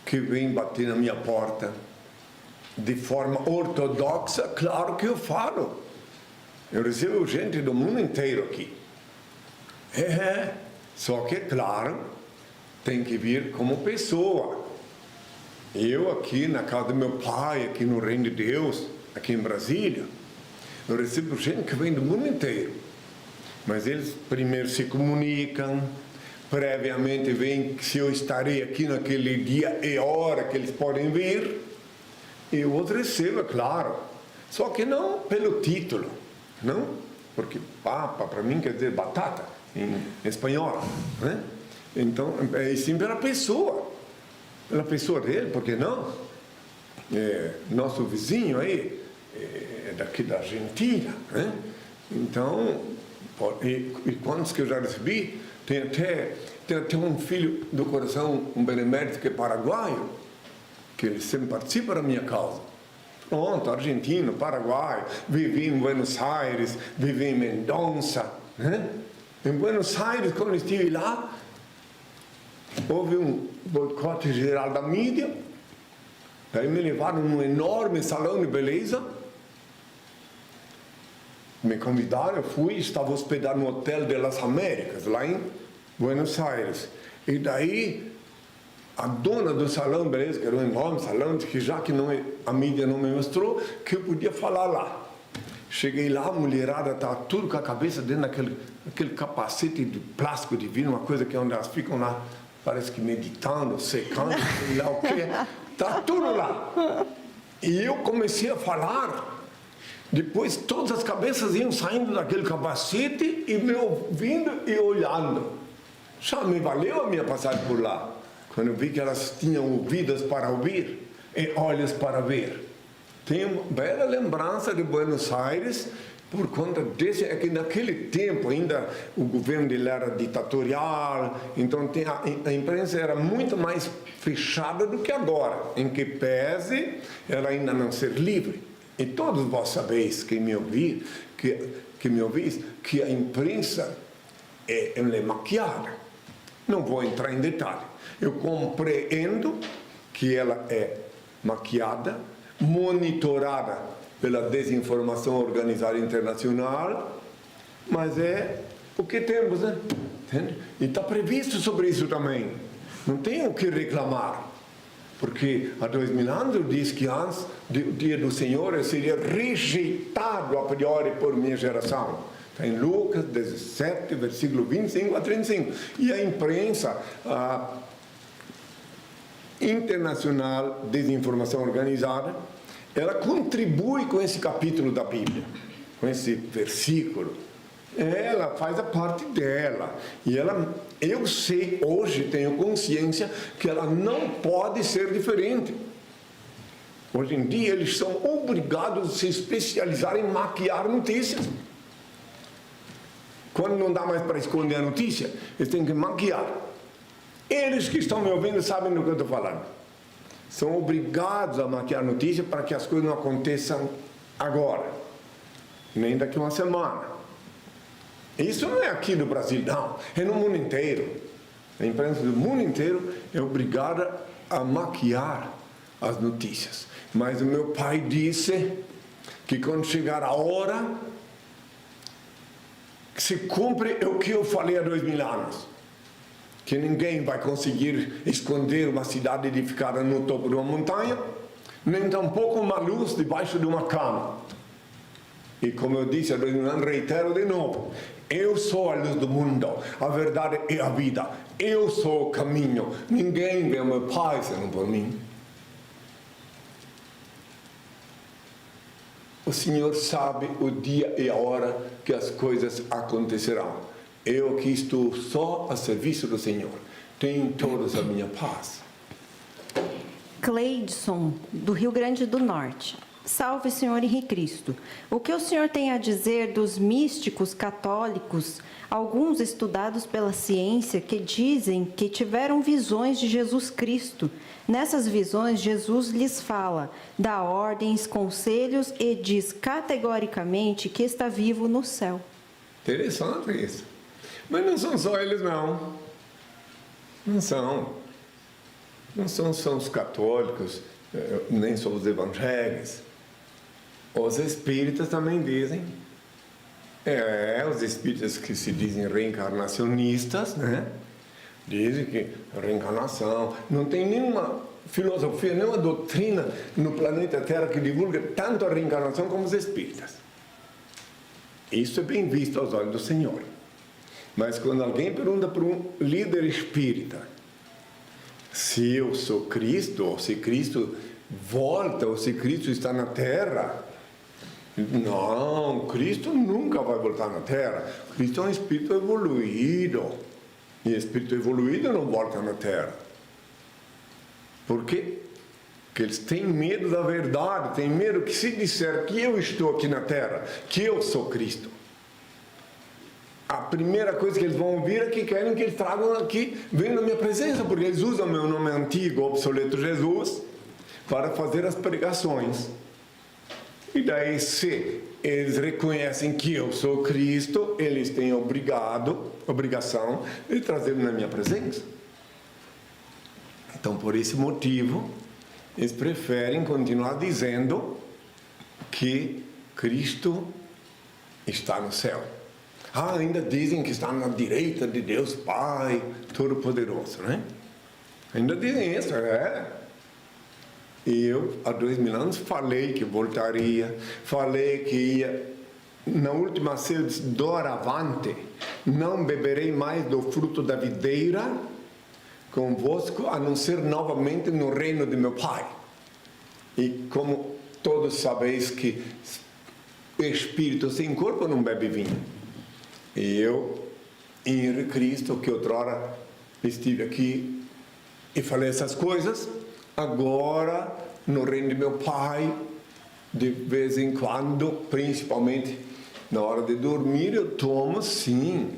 que vem bater na minha porta de forma ortodoxa, claro que eu falo. Eu recebo gente do mundo inteiro aqui. Só que, claro, tem que vir como pessoa. Eu aqui na casa do meu pai, aqui no Reino de Deus, aqui em Brasília, eu recebo gente que vem do mundo inteiro. Mas eles primeiro se comunicam, previamente veem se eu estarei aqui naquele dia e hora que eles podem vir. E eu os recebo, é claro. Só que não pelo título, não? Porque papa para mim quer dizer batata em espanhol, né? Então, é sim pela pessoa dele, porque não? Nosso vizinho aí é daqui da Argentina, né? Então, e quantos que eu já recebi, tem até um filho do coração, um benemérito que é paraguaio, que ele sempre participa da minha causa. Pronto, argentino, paraguaio, vivi em Buenos Aires, vivi em Mendonça, né? Em Buenos Aires, quando estive lá, houve um boicote geral da mídia, aí me levaram num enorme salão de beleza, me convidaram, eu fui, estava hospedado no Hotel de las Américas, lá em Buenos Aires, e daí a dona do salão de beleza, que era um enorme salão, disse que já que a mídia não me mostrou, que eu podia falar lá. Cheguei lá, a mulherada estava tudo com a cabeça dentro daquele capacete de plástico divino, uma coisa que é onde elas ficam lá, parece que meditando, secando, sei lá o quê. Está tudo lá. E eu comecei a falar. Depois todas as cabeças iam saindo daquele capacete e me ouvindo e olhando. Já me valeu a minha passagem por lá. Quando eu vi que elas tinham ouvidos para ouvir e olhos para ver. Tenho uma bela lembrança de Buenos Aires, por conta desse, é que naquele tempo ainda o governo dele era ditatorial, então a imprensa era muito mais fechada do que agora, em que pese ela ainda não ser livre. E todos vós sabeis, que me ouvis, que a imprensa é maquiada. Não vou entrar em detalhe. Eu compreendo que ela é maquiada, monitorada pela desinformação organizada internacional, mas é o que temos, né? Entende? E está previsto sobre isso também. Não tem o que reclamar, porque há 2000 anos diz que antes do dia do Senhor eu seria rejeitado a priori por minha geração. Está em Lucas 17, versículo 25 a 35. E a imprensa internacional, desinformação organizada, ela contribui com esse capítulo da Bíblia, com esse versículo. Ela faz a parte dela. E eu sei, hoje tenho consciência que ela não pode ser diferente. Hoje em dia eles são obrigados a se especializar em maquiar notícias. Quando não dá mais para esconder a notícia, eles têm que maquiar. Eles que estão me ouvindo sabem do que eu estou falando. São obrigados a maquiar a notícia para que as coisas não aconteçam agora, nem daqui a uma semana. Isso não é aqui no Brasil, não. É no mundo inteiro. A imprensa do mundo inteiro é obrigada a maquiar as notícias. Mas o meu pai disse que quando chegar a hora, se cumpre o que eu falei há 2000 anos. que ninguém vai conseguir esconder uma cidade edificada no topo de uma montanha, nem tampouco uma luz debaixo de uma cama. E como eu disse, eu reitero de novo, eu sou a luz do mundo, a verdade e a vida. Eu sou o caminho. Ninguém vê meu Pai senão por mim. O Senhor sabe o dia e a hora que as coisas acontecerão. Eu que estou só a serviço do Senhor, tenho toda a minha paz. Cleidson, do Rio Grande do Norte. Salve, Senhor Henrique Cristo. O que o senhor tem a dizer dos místicos católicos, alguns estudados pela ciência, que dizem que tiveram visões de Jesus Cristo? Nessas visões, Jesus lhes fala, dá ordens, conselhos e diz categoricamente que está vivo no céu. Interessante isso. Mas não são só eles, não. Não são. Não são só os católicos, nem só os evangélicos. Os espíritas também dizem. Os espíritas que se dizem reencarnacionistas, né? Dizem que a reencarnação não tem nenhuma filosofia, nenhuma doutrina no planeta Terra que divulga tanto a reencarnação como os espíritas. Isso é bem visto aos olhos do Senhor. Mas quando alguém pergunta para um líder espírita se eu sou Cristo, ou se Cristo volta, ou se Cristo está na Terra, não, Cristo nunca vai voltar na Terra. Cristo é um espírito evoluído. E espírito evoluído não volta na Terra. Por quê? Porque eles têm medo da verdade, têm medo que se disser que eu estou aqui na Terra, que eu sou Cristo, a primeira coisa que eles vão ouvir é que querem que eles tragam aqui, venham na minha presença, porque eles usam meu nome antigo, obsoleto Jesus, para fazer as pregações. E daí, se eles reconhecem que eu sou Cristo, eles têm obrigação de trazer-me na minha presença. Então, por esse motivo, eles preferem continuar dizendo que Cristo está no céu. Ainda dizem que está na direita de Deus Pai Todo-Poderoso, né? Ainda dizem isso, E eu, há 2000 anos, falei que voltaria, falei que ia, na última ceia, doravante, não beberei mais do fruto da videira convosco, a não ser novamente no reino de meu Pai. E como todos sabeis que espírito sem corpo não bebe vinho. E eu, em Cristo, que outrora estive aqui e falei essas coisas, agora, no reino de meu Pai, de vez em quando, principalmente na hora de dormir, eu tomo, sim,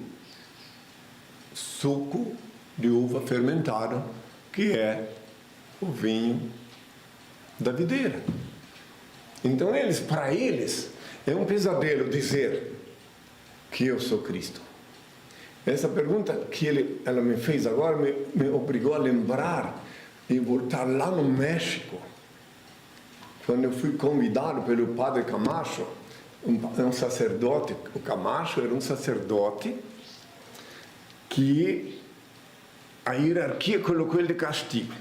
suco de uva fermentado, que é o vinho da videira. Então, para eles, é um pesadelo dizer que eu sou Cristo. Essa pergunta que ela me fez agora me obrigou a lembrar e voltar lá no México, quando eu fui convidado pelo padre Camacho, um sacerdote. O Camacho era um sacerdote que a hierarquia colocou ele de castigo.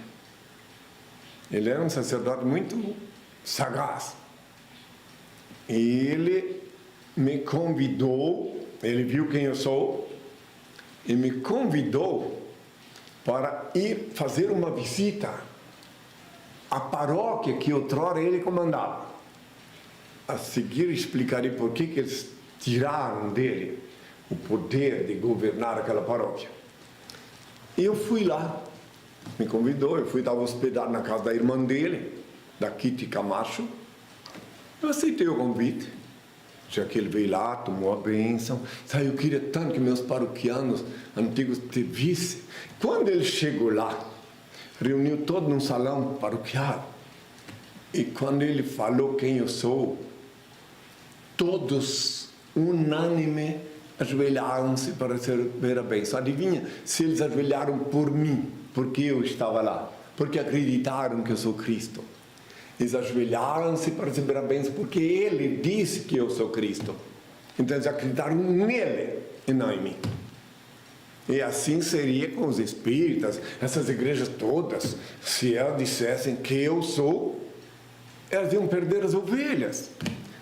Ele era um sacerdote muito sagaz. E ele me convidou, ele viu quem eu sou, e me convidou para ir fazer uma visita à paróquia que outrora ele comandava. A seguir explicarei por que eles tiraram dele o poder de governar aquela paróquia. E eu fui lá, me convidou, eu estava hospedado na casa da irmã dele, da Kitty Camacho. Eu aceitei o convite, já que ele veio lá, tomou a bênção. Sabe, eu queria tanto que meus paroquianos antigos te vissem. Quando ele chegou lá, reuniu todo num salão paroquial. E quando ele falou quem eu sou, todos, unânime, ajoelharam-se para receber a bênção. Adivinha se eles ajoelharam por mim, porque eu estava lá, porque acreditaram que eu sou Cristo. Eles ajoelharam-se para receber a bênção, porque ele disse que eu sou Cristo. Então eles acreditaram nele e não em mim. E assim seria com os espíritas, essas igrejas todas. Se elas dissessem que eu sou, elas iam perder as ovelhas.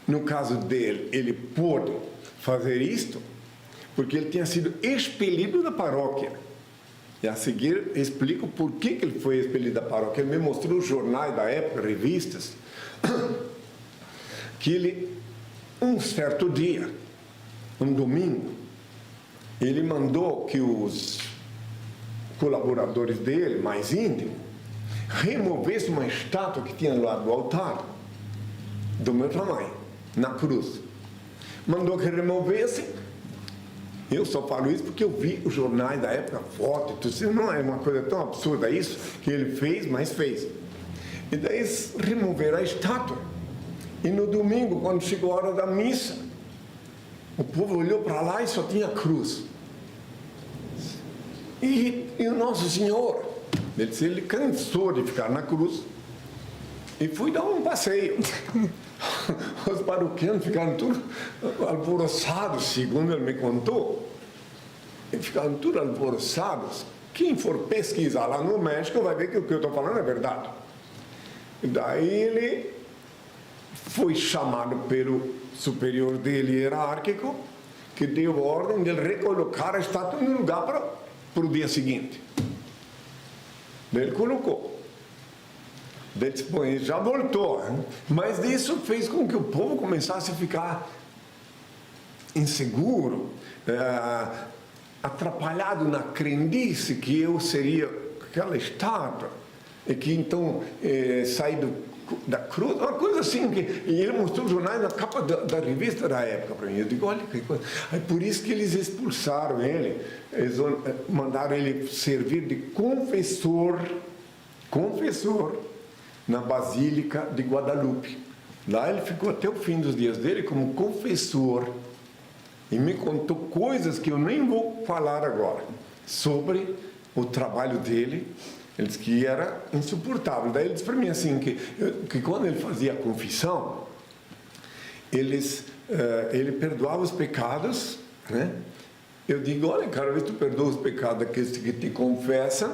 No caso dele, ele pôde fazer isto porque ele tinha sido expelido da paróquia. E a seguir explico por que ele foi expelido da paróquia. Ele me mostrou os jornais da época, revistas, que ele, um certo dia, um domingo, ele mandou que os colaboradores dele, mais íntimos, removessem uma estátua que tinha lá do altar, do meu tamanho, na cruz. Mandou que removessem. Eu só falo isso porque eu vi os jornais da época, foto, tudo. Não é uma coisa tão absurda isso que ele fez, mas fez. E daí eles removeram a estátua. E no domingo, quando chegou a hora da missa, o povo olhou para lá e só tinha cruz. E o Nosso Senhor, ele cansou de ficar na cruz e foi dar um passeio. Os paroquianos ficaram todos alvoroçados, segundo ele me contou. E ficaram todos alvoroçados. Quem for pesquisar lá no México vai ver que o que eu estou falando é verdade. E daí ele foi chamado pelo superior dele, hierárquico, que deu ordem de recolocar a estátua no lugar para o dia seguinte. Ele colocou. Depois já voltou, hein? Mas isso fez com que o povo começasse a ficar inseguro, atrapalhado na crendice que eu seria aquela estátua, e que então saí da cruz, uma coisa assim, e ele mostrou os jornais na capa da revista da época para mim. Eu digo, olha que coisa. Aí por isso que eles expulsaram ele, eles mandaram ele servir de confessor na Basílica de Guadalupe. Lá ele ficou até o fim dos dias dele como confessor e me contou coisas que eu nem vou falar agora sobre o trabalho dele. Ele disse que era insuportável. Daí ele disse para mim assim que quando ele fazia a confissão, ele perdoava os pecados, né? Eu digo, olha, cada vez que tu perdoa os pecados daqueles que te confessam,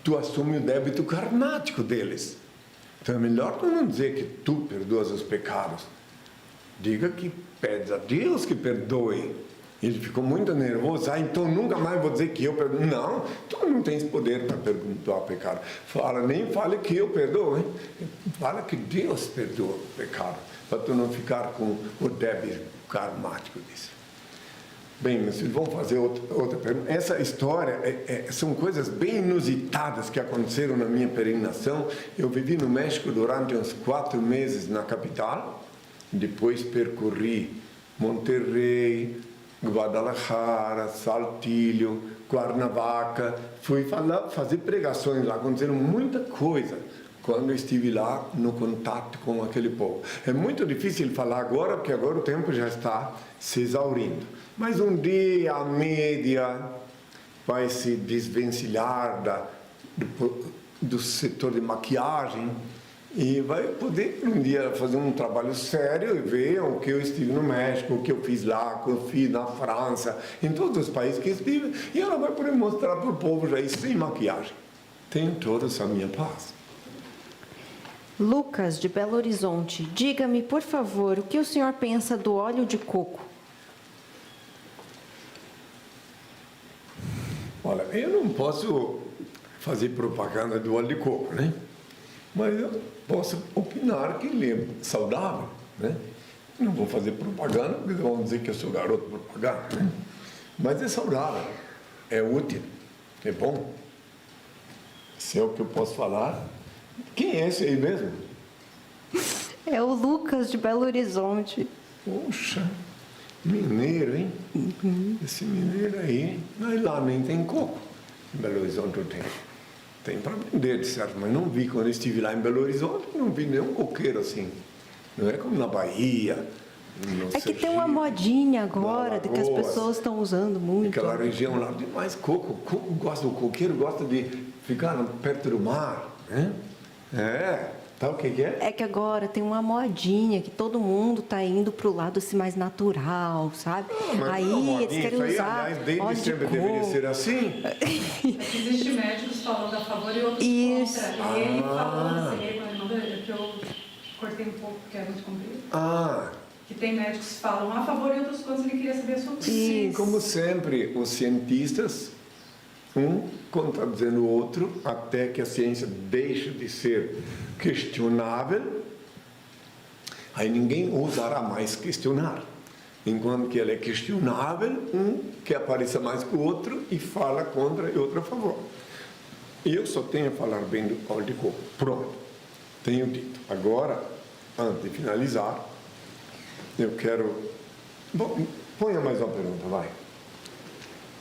tu assume o débito karmático deles. Então é melhor tu não dizer que tu perdoas os pecados. Diga que pedes a Deus que perdoe. Ele ficou muito nervoso. Então nunca mais vou dizer que eu perdoo. Não, tu não tens poder para perdoar o pecado. Nem fale que eu perdoo, hein? Fala que Deus perdoa o pecado, para tu não ficar com o débito karmático disso. Bem, meus filhos, vamos fazer outra pergunta. Essa história são coisas bem inusitadas que aconteceram na minha peregrinação. Eu vivi no México durante uns 4 meses na capital, depois percorri Monterrey, Guadalajara, Saltillo, Cuernavaca, fui fazer pregações lá, aconteceram muita coisa quando eu estive lá no contato com aquele povo. É muito difícil falar agora, porque agora o tempo já está se exaurindo. Mas um dia a mídia vai se desvencilhar do setor de maquiagem e vai poder um dia fazer um trabalho sério e ver o que eu estive no México, o que eu fiz lá, o que eu fiz na França, em todos os países que estive, e ela vai poder mostrar para o povo já isso sem maquiagem. Tenho toda essa minha paz. Lucas, de Belo Horizonte, diga-me, por favor, o que o senhor pensa do óleo de coco? Olha, eu não posso fazer propaganda do óleo de coco, né? Mas eu posso opinar que ele é saudável, né? Não vou fazer propaganda, porque vão dizer que eu sou garoto propaganda, né? Mas é saudável, é útil, é bom. Se é o que eu posso falar. Quem é esse aí mesmo? É o Lucas, de Belo Horizonte. Poxa, mineiro, hein? Uhum. Esse mineiro aí, mas lá nem tem coco. Em Belo Horizonte eu tenho. Tem para vender, de certo, mas não vi. Quando eu estive lá em Belo Horizonte, não vi nenhum coqueiro assim. Não é como na Bahia. É que tem uma modinha agora, de que as pessoas estão usando muito. Aquela região lá, tem mais coco. O coqueiro gosta de ficar perto do mar, né? Tá, o que é? É que agora tem uma modinha que todo mundo tá indo pro lado assim mais natural, sabe? Mas Aí não, eles modinha, querem isso aí, usar aliás, desde óleo de sempre deveria coco. ser assim. Existem médicos falando a favor e outros Isso. contra. E ele falou nesse livro, ele mandou, que eu cortei um pouco porque é muito comprido. Que tem médicos que falam a favor e outros contra, ele queria saber a sua opinião. Sim, como sempre, os cientistas, um contradizendo o outro, até que a ciência deixe de ser questionável, aí ninguém ousará mais questionar. Enquanto que ela é questionável, um quer aparecer mais que o outro e fala contra e outro a favor. E eu só tenho a falar bem do óleo de coco. Pronto, tenho dito. Agora, antes de finalizar, eu quero... Bom, ponha mais uma pergunta, vai.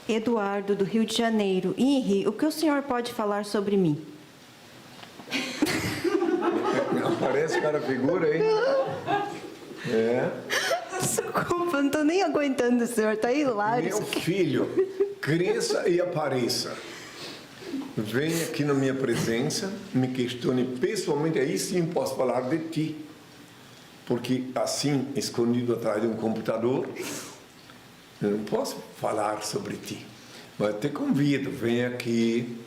Eduardo, do Rio de Janeiro. Henri, o que o senhor pode falar sobre mim? Aparece cara figura, hein? É. Desculpa, não tô nem aguentando o senhor, tá hilário. Meu filho, cresça e apareça. Venha aqui na minha presença, me questione pessoalmente, aí sim posso falar de ti. Porque assim, escondido atrás de um computador, eu não posso falar sobre ti. Mas te convido, vem aqui,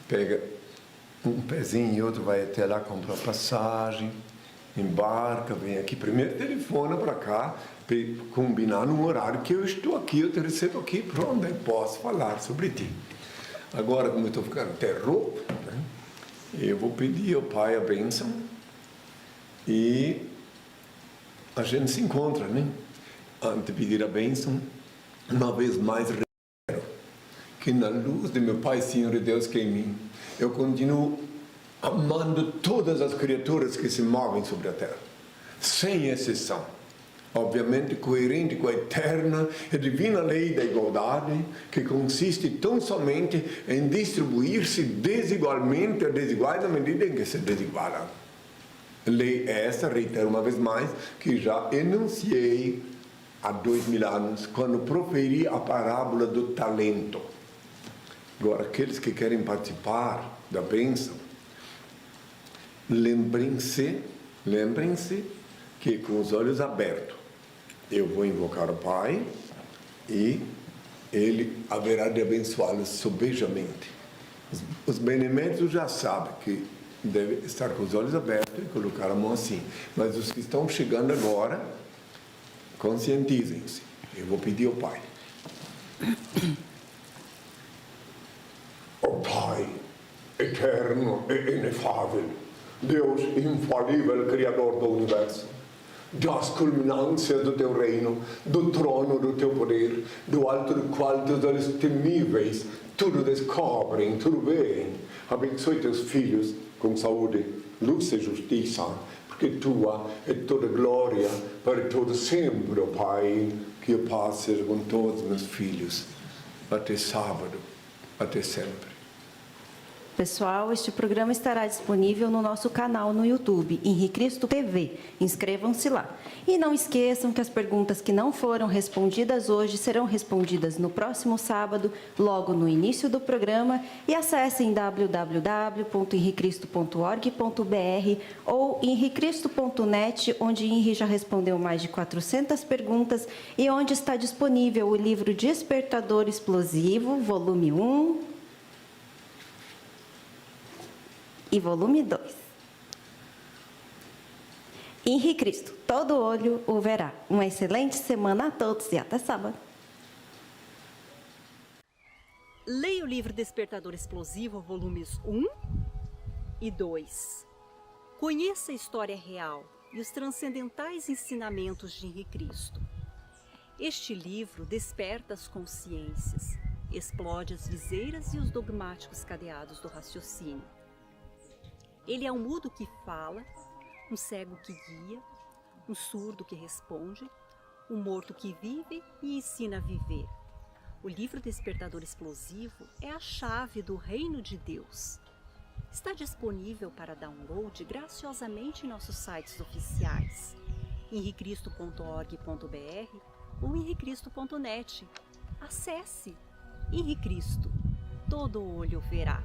pega um pezinho e outro, vai até lá comprar passagem, embarca, vem aqui. Primeiro telefona para cá, combinar num horário que eu estou aqui, eu te recebo aqui, pronto, aí posso falar sobre ti. Agora, como eu estou ficando até rouco, né, eu vou pedir ao Pai a bênção e a gente se encontra, né? Antes de pedir a bênção, uma vez mais reitero que na luz de meu Pai, Senhor e Deus que é em mim, eu continuo amando todas as criaturas que se movem sobre a terra, sem exceção. Obviamente coerente com a eterna e divina lei da igualdade, que consiste tão somente em distribuir-se desigualmente a desiguais na medida em que se desigualam. Lei essa, reitero uma vez mais, que já enunciei há 2000 anos, quando proferi a parábola do talento. Agora, aqueles que querem participar da bênção, lembrem-se que com os olhos abertos, eu vou invocar o Pai e Ele haverá de abençoá-los sobejamente. Os beneméritos já sabem que devem estar com os olhos abertos e colocar a mão assim. Mas os que estão chegando agora, conscientizem-se. Eu vou pedir ao Pai. Ó Pai, eterno e inefável, Deus infalível, Criador do Universo, das culminâncias do teu reino, do trono do teu poder, do alto do qual teus olhos temíveis tudo descobrem, tudo veem. Abençoe teus filhos com saúde, luz e justiça, porque tua é toda glória para todo sempre, ó Pai. Que a paz seja com todos meus filhos, até sábado, até sempre. Pessoal, este programa estará disponível no nosso canal no YouTube, Henri Cristo TV. Inscrevam-se lá. E não esqueçam que as perguntas que não foram respondidas hoje serão respondidas no próximo sábado, logo no início do programa. E acessem www.henricristo.org.br ou henricristo.net, onde Henri já respondeu mais de 400 perguntas e onde está disponível o livro Despertador Explosivo, volume 1... e volume 2. Henri Cristo, todo olho o verá. Uma excelente semana a todos e até sábado. Leia o livro Despertador Explosivo, volumes 1 e 2. Conheça a história real e os transcendentais ensinamentos de Henri Cristo. Este livro desperta as consciências, explode as viseiras e os dogmáticos cadeados do raciocínio. Ele é um mudo que fala, um cego que guia, um surdo que responde, um morto que vive e ensina a viver. O livro Despertador Explosivo é a chave do reino de Deus. Está disponível para download graciosamente em nossos sites oficiais, henricristo.org.br ou henricristo.net. Acesse! Henri Cristo, todo olho verá.